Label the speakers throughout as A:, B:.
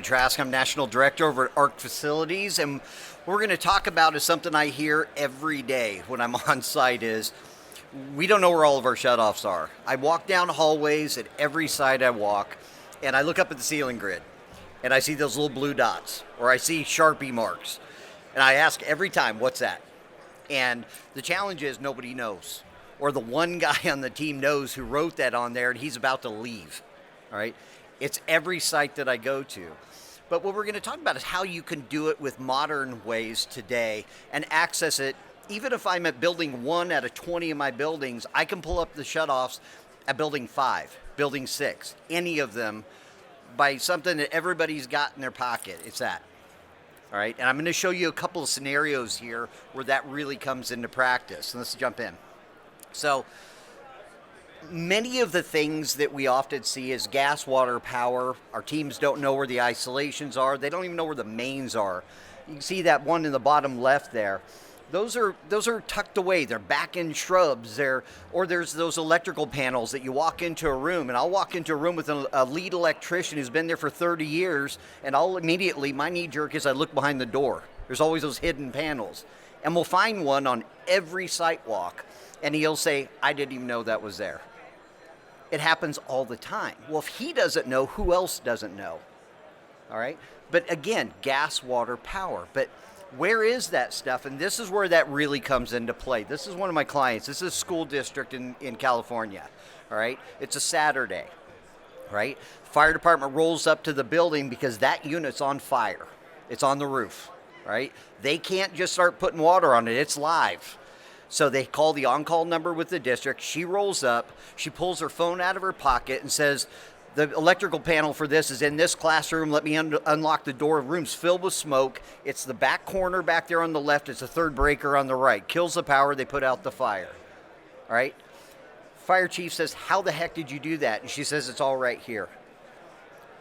A: Trask. I'm National Director over at ARC Facilities, and what we're going to talk about is something I hear every day when I'm on site is we don't know where all of our shutoffs are. I walk down hallways at every site I walk, and I look up at the ceiling grid, and I see those little blue dots, or I see Sharpie marks, and I ask every time, what's that? And the challenge is nobody knows, or the one guy on the team knows who wrote that on there, and he's about to leave, all right? It's every site that I go to. But what we're going to talk about is how you can do it with modern ways today and access it. Even if I'm at building 1 out of 20 of my buildings, I can pull up the shutoffs at building 5, building 6, any of them by something that everybody's got in their pocket. It's that. All right, and I'm going to show you a couple of scenarios here where that really comes into practice. And let's jump in. So, many of the things that we often see is gas, water, power. Our teams don't know where the isolations are. They don't even know where the mains are. You can see that one in the bottom left there. Those are tucked away. They're back in shrubs. Or there's those electrical panels that you walk into a room, and I'll walk into a room with a lead electrician who's been there for 30 years, and my knee jerk is I look behind the door. There's always those hidden panels. And we'll find one on every site walk, and he'll say, I didn't even know that was there. It happens all the time. Well, if he doesn't know, who else doesn't know? All right? But again, gas, water, power. But where is that stuff? And this is where that really comes into play. This is one of my clients. This is a school district in California. All right? It's a Saturday. Right? Fire department rolls up to the building because that unit's on fire. It's on the roof. Right? They can't just start putting water on it. It's live. So they call the on-call number with the district. She rolls up. She pulls her phone out of her pocket and says, the electrical panel for this is in this classroom. Let me unlock the door. The room's filled with smoke. It's the back corner back there on the left. It's the third breaker on the right. Kills the power. They put out the fire. All right? Fire chief says, how the heck did you do that? And she says, it's all right here.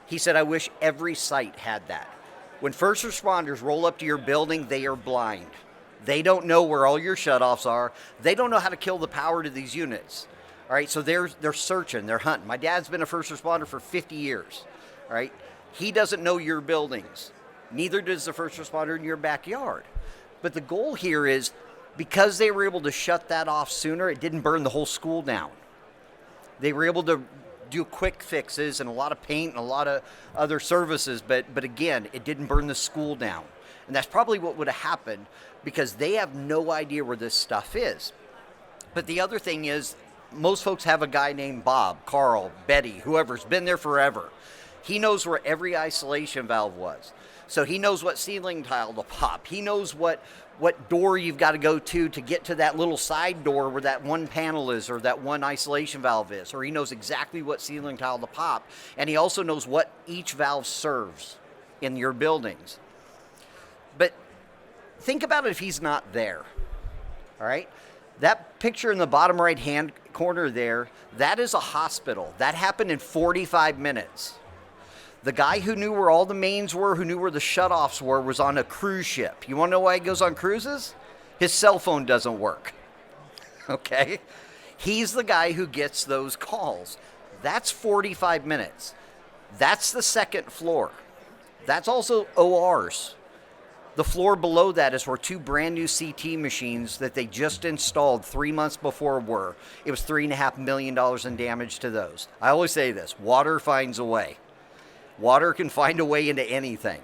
A: He said, I wish every site had that. When first responders roll up to your building, they are blind. They don't know where all your shutoffs are. They don't know how to kill the power to these units. All right, so they're searching, they're hunting. My dad's been a first responder for 50 years. All right, he doesn't know your buildings. Neither does the first responder in your backyard. But the goal here is because they were able to shut that off sooner, it didn't burn the whole school down. They were able to do quick fixes and a lot of paint and a lot of other services, but again, it didn't burn the school down. And that's probably what would have happened because they have no idea where this stuff is. But the other thing is, most folks have a guy named Bob, Carl, Betty, whoever's been there forever. He knows where every isolation valve was. So he knows what ceiling tile to pop. He knows what door you've got to go to get to that little side door where that one panel is or that one isolation valve is. Or he knows exactly what ceiling tile to pop. And he also knows what each valve serves in your buildings. But think about it if he's not there, all right? That picture in the bottom right-hand corner there, that is a hospital. That happened in 45 minutes. The guy who knew where all the mains were, who knew where the shutoffs were, was on a cruise ship. You want to know why he goes on cruises? His cell phone doesn't work, okay? He's the guy who gets those calls. That's 45 minutes. That's the second floor. That's also ORs. The floor below that is where 2 brand new CT machines that they just installed 3 months before were. It was $3.5 million in damage to those. I always say this, water finds a way. Water can find a way into anything.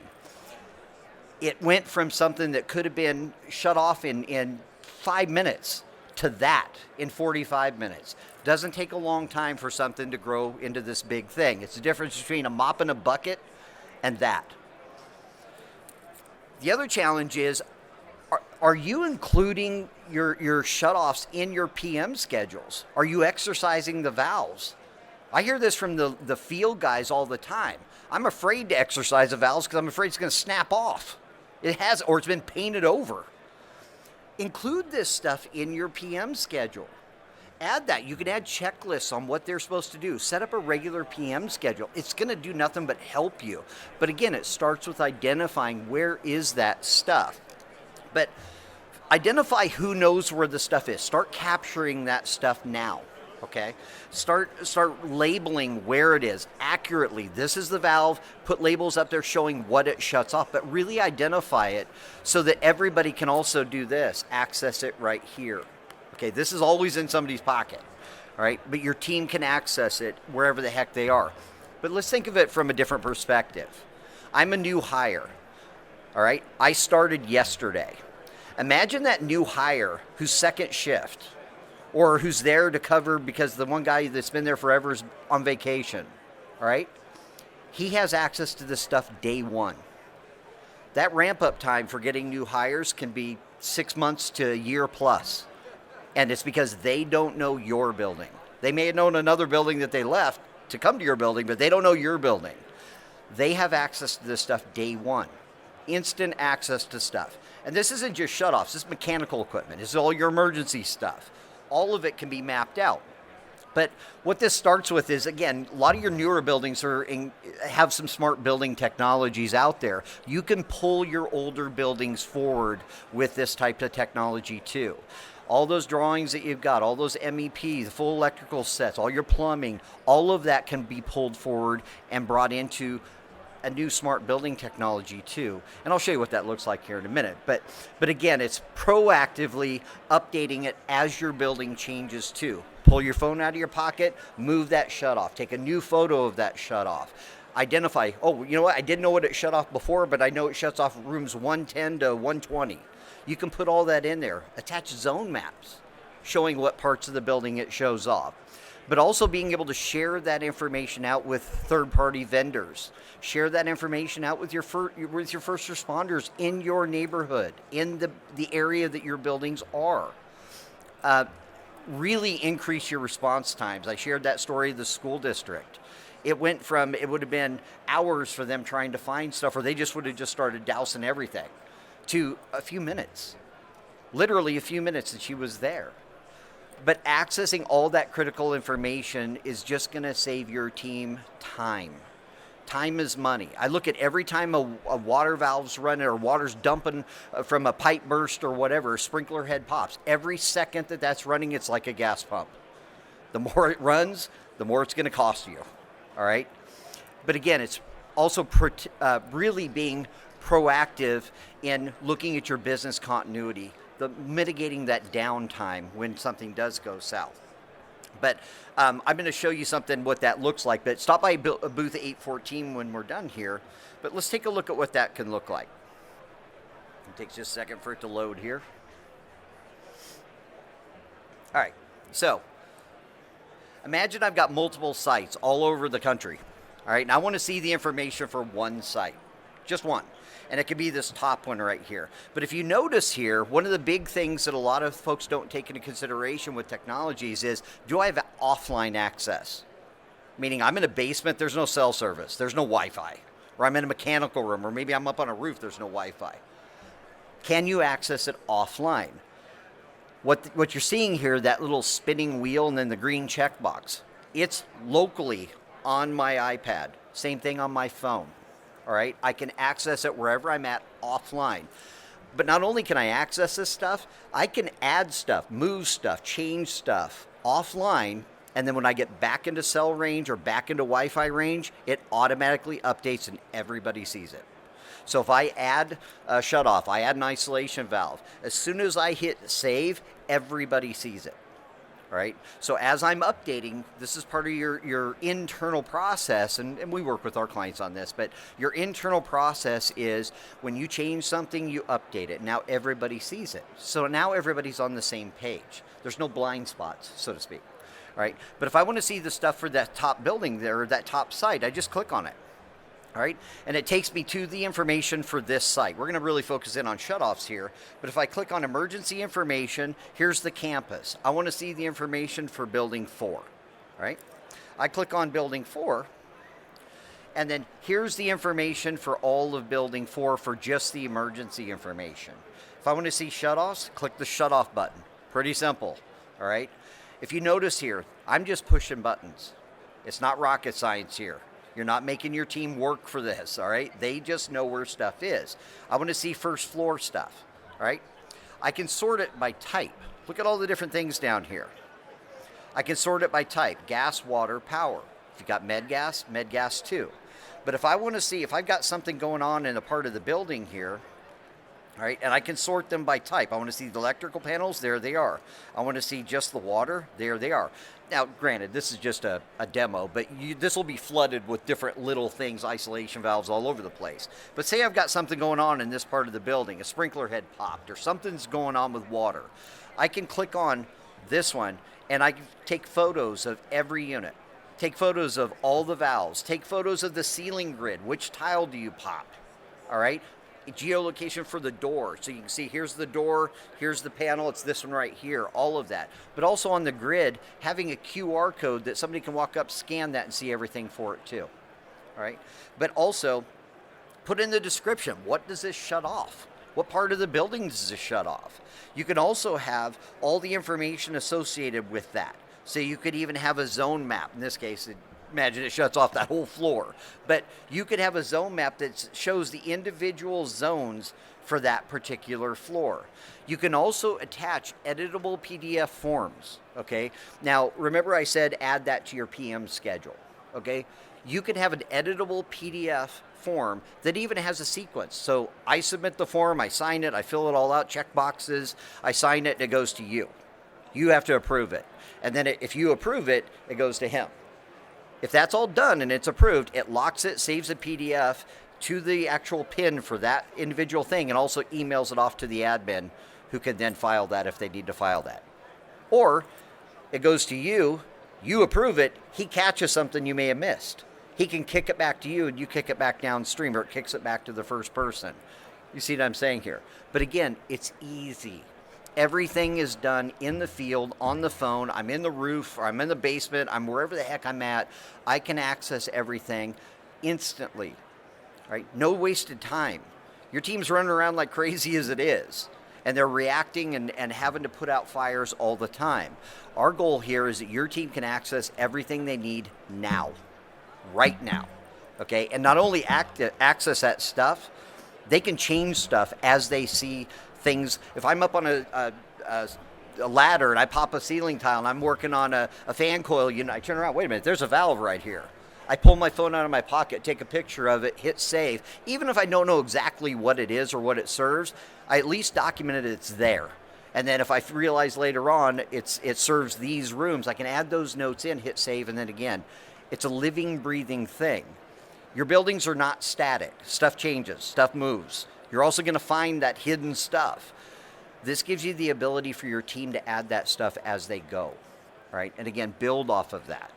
A: It went from something that could have been shut off in 5 minutes to that in 45 minutes. Doesn't take a long time for something to grow into this big thing. It's the difference between a mop and a bucket and that. The other challenge is, are you including your shutoffs in your PM schedules? Are you exercising the valves? I hear this from the field guys all the time. I'm afraid to exercise the valves because I'm afraid it's going to snap off. It has, or it's been painted over. Include this stuff in your PM schedule. Add that. You can add checklists on what they're supposed to do. Set up a regular PM schedule. It's going to do nothing but help you. But again, it starts with identifying where is that stuff. But identify who knows where the stuff is. Start capturing that stuff now. Okay, start labeling where it is accurately. This is the valve. Put labels up there showing what it shuts off, but really identify it so that everybody can also do this. Access it right here. Okay, this is always in somebody's pocket. All right, but your team can access it wherever the heck they are. But let's think of it from a different perspective. I'm a new hire. All right, I started yesterday. Imagine that new hire who's second shift, or who's there to cover because the one guy that's been there forever is on vacation, all right? He has access to this stuff day one. That ramp-up time for getting new hires can be 6 months to a year plus, and it's because they don't know your building. They may have known another building that they left to come to your building, but they don't know your building. They have access to this stuff day one, instant access to stuff. And this isn't just shutoffs, this is mechanical equipment. This is all your emergency stuff. All of it can be mapped out. But what this starts with is, again, a lot of your newer buildings have some smart building technologies out there. You can pull your older buildings forward with this type of technology too. All those drawings that you've got, all those MEP, the full electrical sets, all your plumbing, all of that can be pulled forward and brought into a new smart building technology too. And I'll show you what that looks like here in a minute. But again, it's proactively updating it as your building changes too. Pull your phone out of your pocket, move that shutoff, take a new photo of that shutoff. Identify, oh, you know what, I didn't know what it shut off before, but I know it shuts off rooms 110 to 120. You can put all that in there. Attach zone maps showing what parts of the building it shows off. But also being able to share that information out with third-party vendors. Share that information out with your first responders in your neighborhood, in the area that your buildings are. Really increase your response times. I shared that story of the school district. It went from, it would have been hours for them trying to find stuff, or they just would have just started dousing everything, to a few minutes. Literally a few minutes that she was there. But accessing all that critical information is just going to save your team time. Time is money. I look at every time a water valve's running or water's dumping from a pipe burst or whatever, a sprinkler head pops. Every second that that's running, it's like a gas pump. The more it runs, the more it's going to cost you. All right? But again, it's also really being proactive in looking at your business continuity, mitigating that downtime when something does go south. But I'm going to show you something what that looks like. But stop by booth 814 when we're done here. But let's take a look at what that can look like. It takes just a second for it to load here. All right, so imagine I've got multiple sites all over the country. All right, and I want to see the information for one site, just one. And it could be this top one right here. But if you notice here, one of the big things that a lot of folks don't take into consideration with technologies is, do I have offline access? Meaning I'm in a basement, there's no cell service, there's no Wi-Fi. Or I'm in a mechanical room, or maybe I'm up on a roof, there's no Wi-Fi. Can you access it offline? What you're seeing here, that little spinning wheel and then the green checkbox, it's locally on my iPad. Same thing on my phone. All right, I can access it wherever I'm at offline. But not only can I access this stuff, I can add stuff, move stuff, change stuff offline. And then when I get back into cell range or back into Wi-Fi range, it automatically updates and everybody sees it. So if I add a shutoff, I add an isolation valve, as soon as I hit save, everybody sees it. All right. So as I'm updating, this is part of your internal process, and we work with our clients on this, but your internal process is when you change something, you update it. Now everybody sees it. So now everybody's on the same page. There's no blind spots, so to speak. All right. But if I want to see the stuff for that top building there, or that top site, I just click on it. All right, and it takes me to the information for this site. We're going to really focus in on shutoffs here, but if I click on emergency information, here's the campus. I want to see the information for building 4. All right, I click on building 4, and then here's the information for all of building 4 for just the emergency information. If I want to see shutoffs, click the shutoff button. Pretty simple. All right, if you notice here, I'm just pushing buttons. It's not rocket science here. You're not making your team work for this, all right? They just know where stuff is. I want to see first floor stuff, all right? I can sort it by type. Look at all the different things down here. I can sort it by type, gas, water, power. If you got med gas 2. But if I want to see if I've got something going on in a part of the building here, all right, and I can sort them by type. I want to see the electrical panels, there they are. I want to see just the water, there they are. Now, granted, this is just a demo, but this will be flooded with different little things, isolation valves all over the place. But say I've got something going on in this part of the building, a sprinkler head popped, or something's going on with water. I can click on this one, and I can take photos of every unit. Take photos of all the valves. Take photos of the ceiling grid. Which tile do you pop? All right? Geolocation for the door, so you can see here's the door, here's the panel, it's this one right here, all of that. But also on the grid, having a QR code that somebody can walk up, scan that, and see everything for it too. All right, but also put in the description, what does this shut off? What part of the building does this shut off? You can also have all the information associated with that. So you could even have a zone map. In this case, imagine it shuts off that whole floor. But you could have a zone map that shows the individual zones for that particular floor. You can also attach editable PDF forms, okay? Now, remember I said add that to your PM schedule, okay? You can have an editable PDF form that even has a sequence. So I submit the form, I sign it, I fill it all out, check boxes, I sign it, and it goes to you. You have to approve it. And then if you approve it, it goes to him. If that's all done and it's approved, it locks it, saves a PDF to the actual pin for that individual thing, and also emails it off to the admin, who can then file that if they need to file that. Or it goes to you, you approve it, he catches something you may have missed. He can kick it back to you, and you kick it back downstream, or it kicks it back to the first person. You see what I'm saying here? But again, it's easy. Everything is done in the field, on the phone. I'm in the roof, or I'm in the basement, I'm wherever the heck I'm at. I can access everything instantly, right? No wasted time. Your team's running around like crazy as it is, and they're reacting and having to put out fires all the time. Our goal here is that your team can access everything they need now, right now, okay? And not only access that stuff, they can change stuff as they see things. If I'm up on a ladder and I pop a ceiling tile and I'm working on a fan coil unit, I turn around, wait a minute, there's a valve right here. I pull my phone out of my pocket, take a picture of it, hit save. Even if I don't know exactly what it is or what it serves, I at least documented it's there. And then if I realize later on it serves these rooms, I can add those notes in, hit save, and then again, it's a living, breathing thing. Your buildings are not static. Stuff changes, stuff moves. You're also going to find that hidden stuff. This gives you the ability for your team to add that stuff as they go, right? And again, build off of that.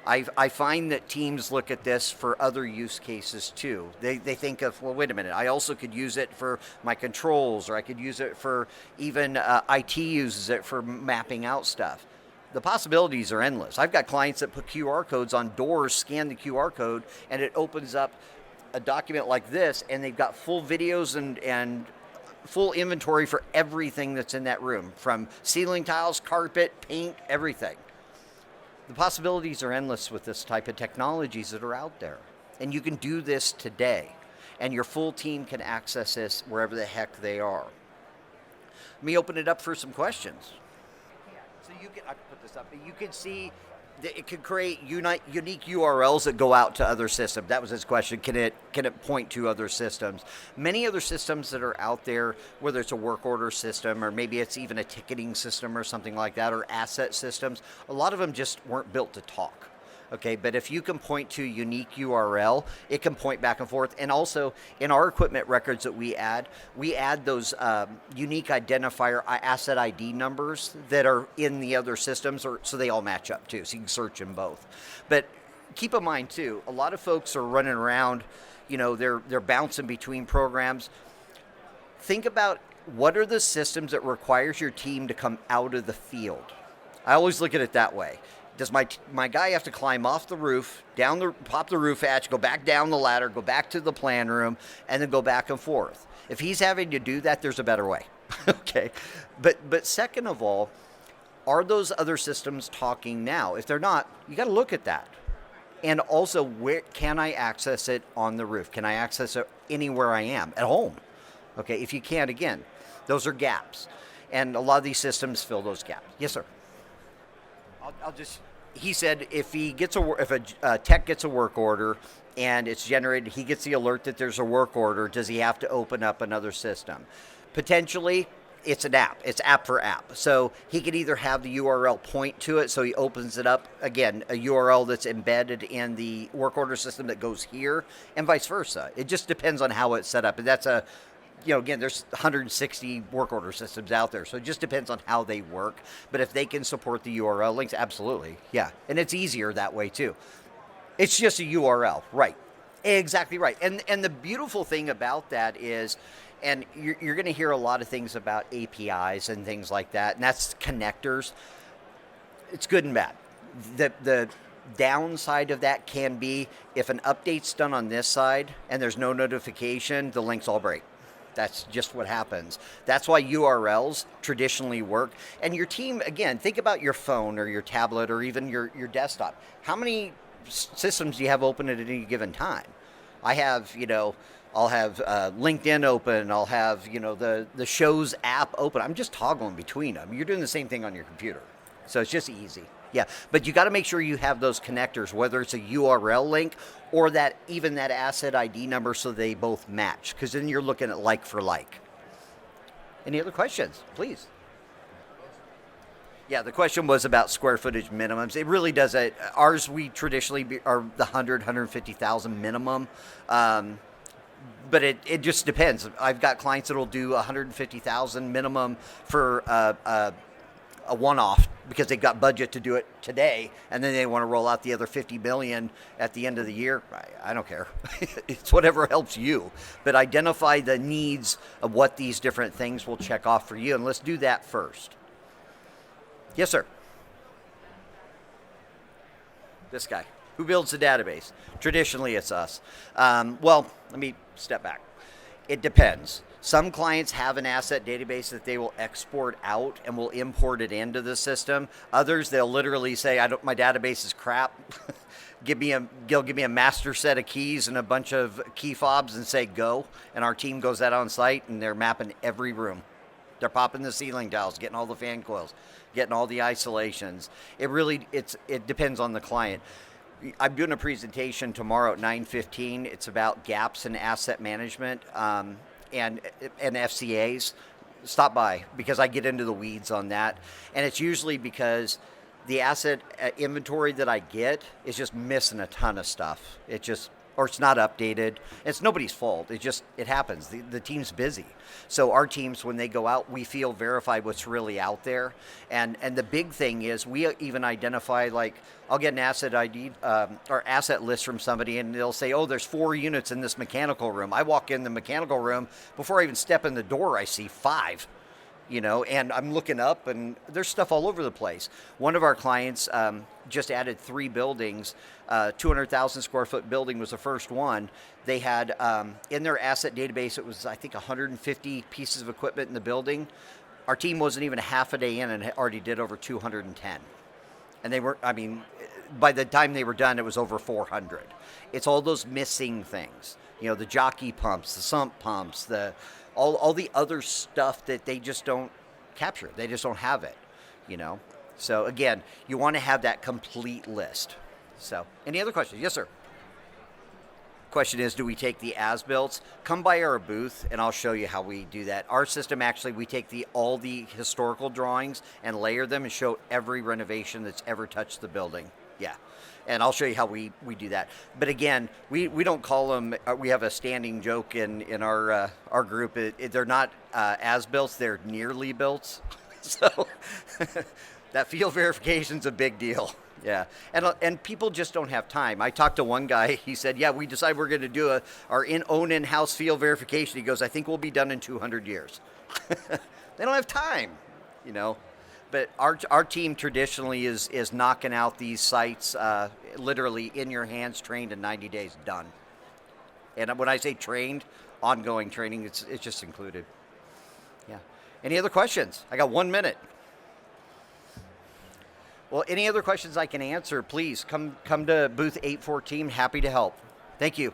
A: I find that teams look at this for other use cases too. They think of, well, wait a minute, I also could use it for my controls, or I could use it for even IT uses it for mapping out stuff. The possibilities are endless. I've got clients that put QR codes on doors, scan the QR code, and it opens up a document like this, and they've got full videos and full inventory for everything that's in that room, from ceiling tiles, carpet, paint, everything. The possibilities are endless with this type of technologies that are out there. And you can do this today, and your full team can access this wherever the heck they are. Let me open it up for some questions. So you can, I can put this up, but you can see that it can create unique URLs that go out to other systems. That was his question. Can it point to other systems? Many other systems that are out there, whether it's a work order system, or maybe it's even a ticketing system or something like that, or asset systems, a lot of them just weren't built to talk. Okay, but if you can point to a unique URL, it can point back and forth. And also, in our equipment records that we add those unique identifier asset ID numbers that are in the other systems, so they all match up too, so you can search them both. But keep in mind too, a lot of folks are running around, they're bouncing between programs. Think about, what are the systems that requires your team to come out of the field? I always look at it that way. Does my guy have to climb off the roof, pop the roof hatch, go back down the ladder, go back to the plan room, and then go back and forth? If he's having to do that, there's a better way. Okay, but second of all, are those other systems talking now? If they're not, you got to look at that. And also, where can I access it on the roof? Can I access it anywhere I am at home? Okay, if you can't, again, those are gaps, and a lot of these systems fill those gaps. Yes, sir. I'll just. He said if a tech gets a work order and it's generated, he gets the alert that there's a work order. Does he have to open up another system? Potentially, it's an app. It's app for app. So he could either have the URL point to it, so he opens it up again, a URL that's embedded in the work order system that goes here, and vice versa. It just depends on how it's set up, and that's again, there's 160 work order systems out there, so it just depends on how they work. But if they can support the URL links, absolutely, yeah. And it's easier that way, too. It's just a URL, right. Exactly right. And the beautiful thing about that is, and you're going to hear a lot of things about APIs and things like that, and that's connectors. It's good and bad. The downside of that can be if an update's done on this side and there's no notification, the links all break. That's just what happens. That's why URLs traditionally work. And your team, again, think about your phone or your tablet or even your desktop. How many systems do you have open at any given time? I have, I'll have LinkedIn open. I'll have, the show's app open. I'm just toggling between them. You're doing the same thing on your computer. So it's just easy. Yeah, but you got to make sure you have those connectors, whether it's a URL link or that asset ID number, so they both match, because then you're looking at like for like. Any other questions, please? Yeah, the question was about square footage minimums. It really does. Ours, we traditionally are the 150,000 minimum. But it just depends. I've got clients that will do 150,000 minimum for a one-off because they've got budget to do it today, and then they want to roll out the other 50 million at the end of the year. I don't care. It's whatever helps you. But identify the needs of what these different things will check off for you, and let's do that first. Yes, sir. This guy. Who builds the database? Traditionally, it's us. Well, let me step back. It depends. Some clients have an asset database that they will export out and will import it into the system. Others, they'll literally say, my database is crap. They'll give me a master set of keys and a bunch of key fobs and say, go. And our team goes out on site and they're mapping every room. They're popping the ceiling tiles, getting all the fan coils, getting all the isolations. It depends on the client. I'm doing a presentation tomorrow at 9:15. It's about gaps in asset management and FCAs. Stop by because I get into the weeds on that. And it's usually because the asset inventory that I get is just missing a ton of stuff. Or it's not updated. It's nobody's fault. It happens. The team's busy. So our teams, when they go out, we verify what's really out there. And the big thing is we even identify, like, I'll get an asset ID or asset list from somebody, and they'll say, oh, there's 4 units in this mechanical room. I walk in the mechanical room. Before I even step in the door, I see 5. And I'm looking up, and there's stuff all over the place. One of our clients just added 3 buildings. 200,000 square foot building was the first one. They had in their asset database, it was, I think, 150 pieces of equipment in the building. Our team wasn't even a half a day in and already did over 210. And by the time they were done, it was over 400. It's all those missing things. The jockey pumps, the sump pumps, all the other stuff that they just don't capture. They just don't have it, So, again, you want to have that complete list. So, any other questions? Yes, sir. Question is, do we take the as-builts? Come by our booth, and I'll show you how we do that. Our system, actually, we take all the historical drawings and layer them and show every renovation that's ever touched the building. Yeah. And I'll show you how we do that. But again, we don't call them, we have a standing joke in our group. They're not as-built, they're nearly built. So that field verification's a big deal. Yeah. And people just don't have time. I talked to one guy, he said, yeah, we decided we're going to do our own in-house field verification. He goes, I think we'll be done in 200 years. They don't have time, But our team traditionally is knocking out these sites literally in your hands, trained in 90 days, done. And when I say trained, ongoing training, it's just included. Yeah. Any other questions? I got 1 minute. Well, any other questions I can answer, please come to booth 814. Happy to help. Thank you.